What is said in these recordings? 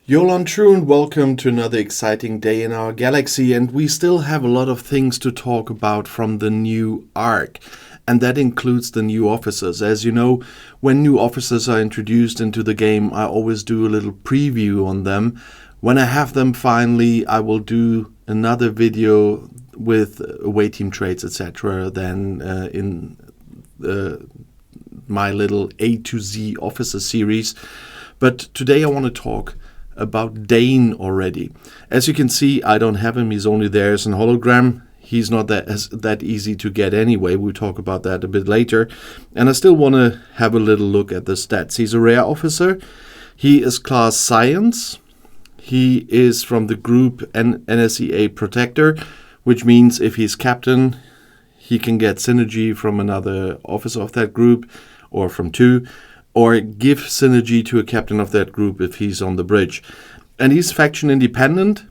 Yolan True and welcome to another exciting day in our galaxy, and we still have a lot of things to talk about from the new arc, and that includes the new officers. As you know, when new officers are introduced into the game, I always do a little preview on them. When I have them finally, I will do another video with away team traits, etc. than in my little A to Z officer series. But today I want to talk about Dane already. As you can see, I don't have him. He's only there as an hologram. He's not that easy to get anyway. We'll talk about that a bit later. And I still want to have a little look at the stats. He's a rare officer. He is class Science. He is from the group NSEA Protector, which means if he's captain, he can get synergy from another officer of that group, or from two, or give synergy to a captain of that group if he's on the bridge. And he's faction independent.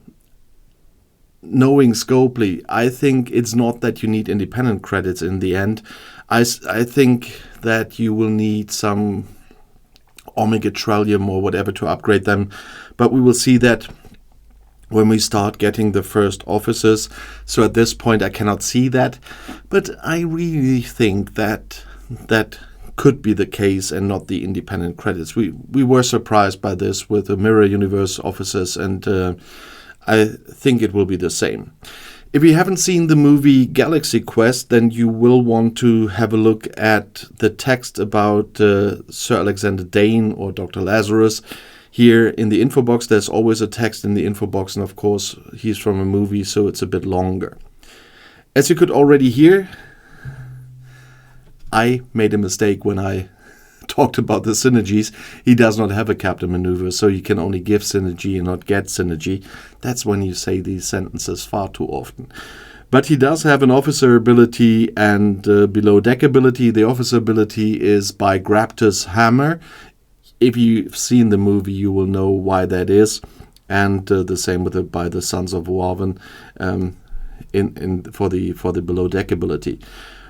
Knowing Scopely, I think it's not that you need independent credits in the end. I think that you will need some Omega Trillium or whatever to upgrade them. But we will see that when we start getting the first officers. So at this point I cannot see that. But I really think that could be the case and not the independent credits. We were surprised by this with the Mirror Universe officers, and I think it will be the same. If you haven't seen the movie Galaxy Quest, then you will want to have a look at the text about Sir Alexander Dane or Dr. Lazarus. Here in the info box, there's always a text in the info box, and of course he's from a movie, so it's a bit longer. As you could already hear, I made a mistake when I talked about the synergies. He does not have a captain maneuver, so you can only give synergy and not get synergy. That's when you say these sentences far too often. But he does have an officer ability and below deck ability. The officer ability is by Graptor's Hammer. If you've seen the movie, you will know why that is. And the same with by the Sons of Warven for the below deck ability.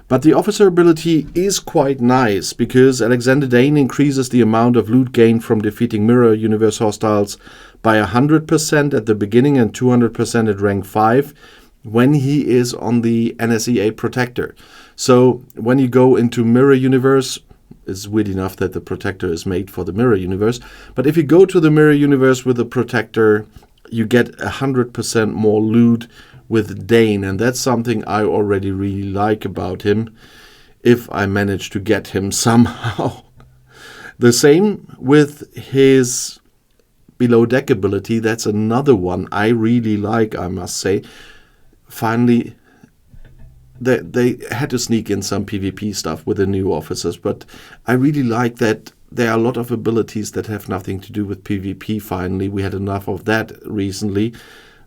But the officer ability is quite nice, because Alexander Dane increases the amount of loot gained from defeating Mirror Universe hostiles by 100% at the beginning and 200% at rank 5 when he is on the NSEA Protector. So when you go into Mirror Universe, it's weird enough that the Protector is made for the Mirror Universe, but if you go to the Mirror Universe with the Protector, you get 100% more loot with Dane, and that's something I already really like about him, if I manage to get him somehow. The same with his below deck ability. That's another one I really like, I must say. Finally, they had to sneak in some PvP stuff with the new officers, but I really like that there are a lot of abilities that have nothing to do with PvP finally. We had enough of that recently.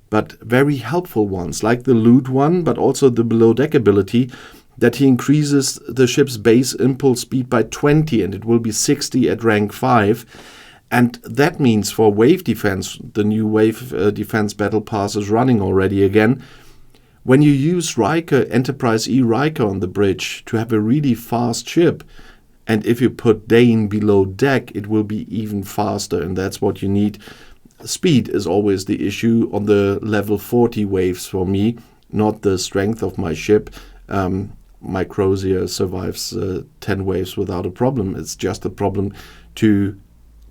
But very helpful ones, like the loot one, but also the below deck ability, that he increases the ship's base impulse speed by 20, and it will be 60 at rank 5. And that means for wave defense, the new wave defense battle pass is running already again. When you use Riker, Enterprise E Riker on the bridge to have a really fast ship, and if you put Dane below deck, it will be even faster, and that's what you need. Speed is always the issue on the level 40 waves for me, not the strength of my ship. My Crozier survives 10 waves without a problem. It's just a problem to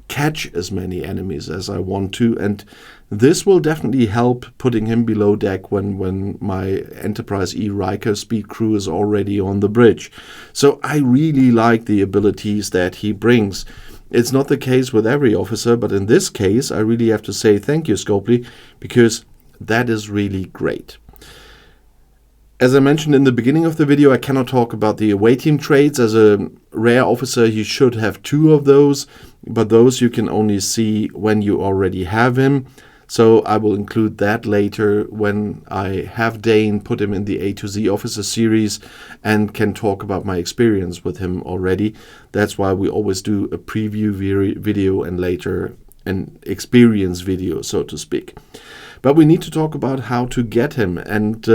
catch as many enemies as I want to, and this will definitely help putting him below deck when my Enterprise E Riker speed crew is already on the bridge. So I really like the abilities that he brings. It's not the case with every officer, but in this case, I really have to say thank you, Scopely, because that is really great. As I mentioned in the beginning of the video, I cannot talk about the away team traits. As a rare officer, you should have 2 of those, but those you can only see when you already have him. So I will include that later when I have Dane, put him in the A to Z officer series, and can talk about my experience with him already. That's why we always do a preview video and later an experience video, so to speak. But we need to talk about how to get him, and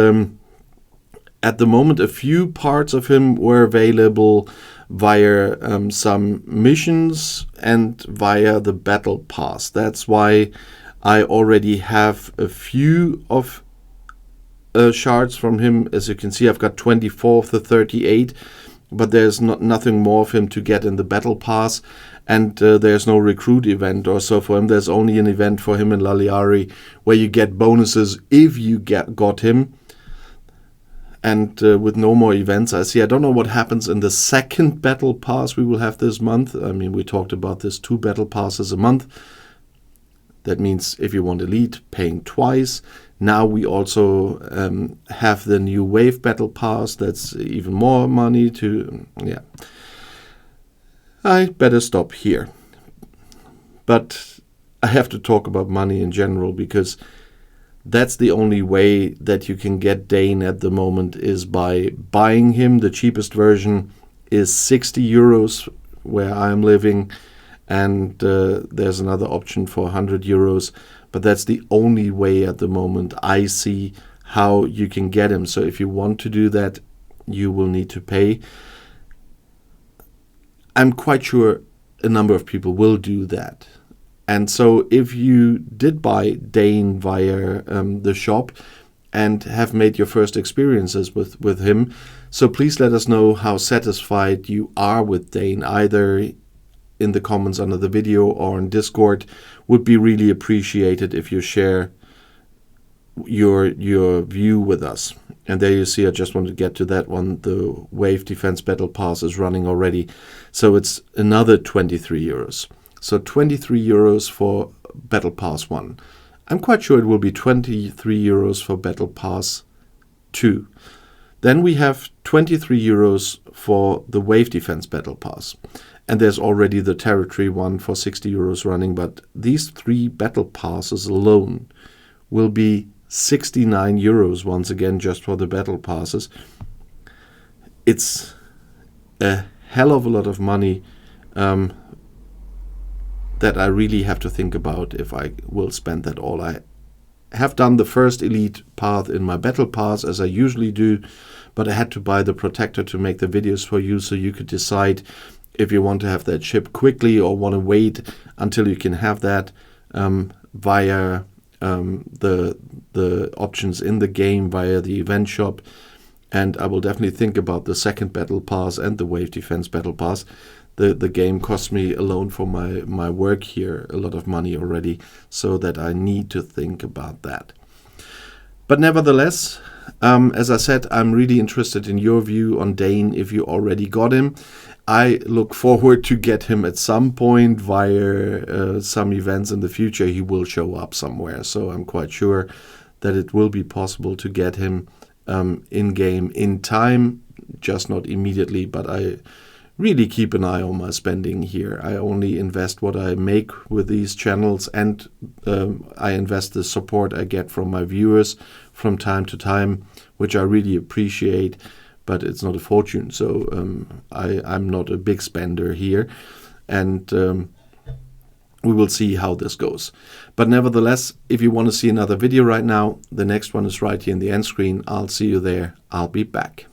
at the moment a few parts of him were available via some missions and via the battle pass. That's why I already have a few of shards from him. As you can see, I've got 24 of the 38, but there's nothing more of him to get in the battle pass, and there's no recruit event or so for him. There's only an event for him in Laliari where you get bonuses if you got him, and with no more events. I don't know what happens in the second battle pass we will have this month. I mean, we talked about this 2 battle passes a month. That means if you want elite, paying twice. Now we also have the new wave battle pass. That's even more money to, yeah. I better stop here. But I have to talk about money in general, because that's the only way that you can get Dane at the moment, is by buying him. The cheapest version is 60 euros where I'm living, and there's another option for 100 euros. But that's the only way at the moment I see how you can get him. So if you want to do that, you will need to pay. I'm quite sure a number of people will do that. And so if you did buy Dane via the shop and have made your first experiences with him, so please let us know how satisfied you are with Dane, either in the comments under the video or on Discord. Would be really appreciated if you share your view with us. And there you see, I just want to get to that one. The Wave Defense Battle Pass is running already. So it's another 23 euros. So 23 euros for Battle Pass 1. I'm quite sure it will be 23 euros for Battle Pass 2. Then we have 23 euros for the Wave Defense Battle Pass. And there's already the Territory one for 60 euros running. But these 3 Battle Passes alone will be 69 euros once again, just for the Battle Passes. It's a hell of a lot of money that I really have to think about if I will spend that all. I have done the first elite path in my battle pass, as I usually do, but I had to buy the protector to make the videos for you, so you could decide if you want to have that ship quickly or want to wait until you can have that via the options in the game, via the event shop. And I will definitely think about the second battle pass and the Wave Defense Battle Pass. The game cost me alone for my work here a lot of money already, so that I need to think about that. But nevertheless, as I said, I'm really interested in your view on Dane if you already got him. I look forward to get him at some point via some events in the future. He will show up somewhere, so I'm quite sure that it will be possible to get him in-game in time, just not immediately, but I really keep an eye on my spending here. I only invest what I make with these channels, and I invest the support I get from my viewers from time to time, which I really appreciate, but it's not a fortune. So I'm not a big spender here, and we will see how this goes. But nevertheless, if you want to see another video right now, the next one is right here in the end screen. I'll see you there. I'll be back.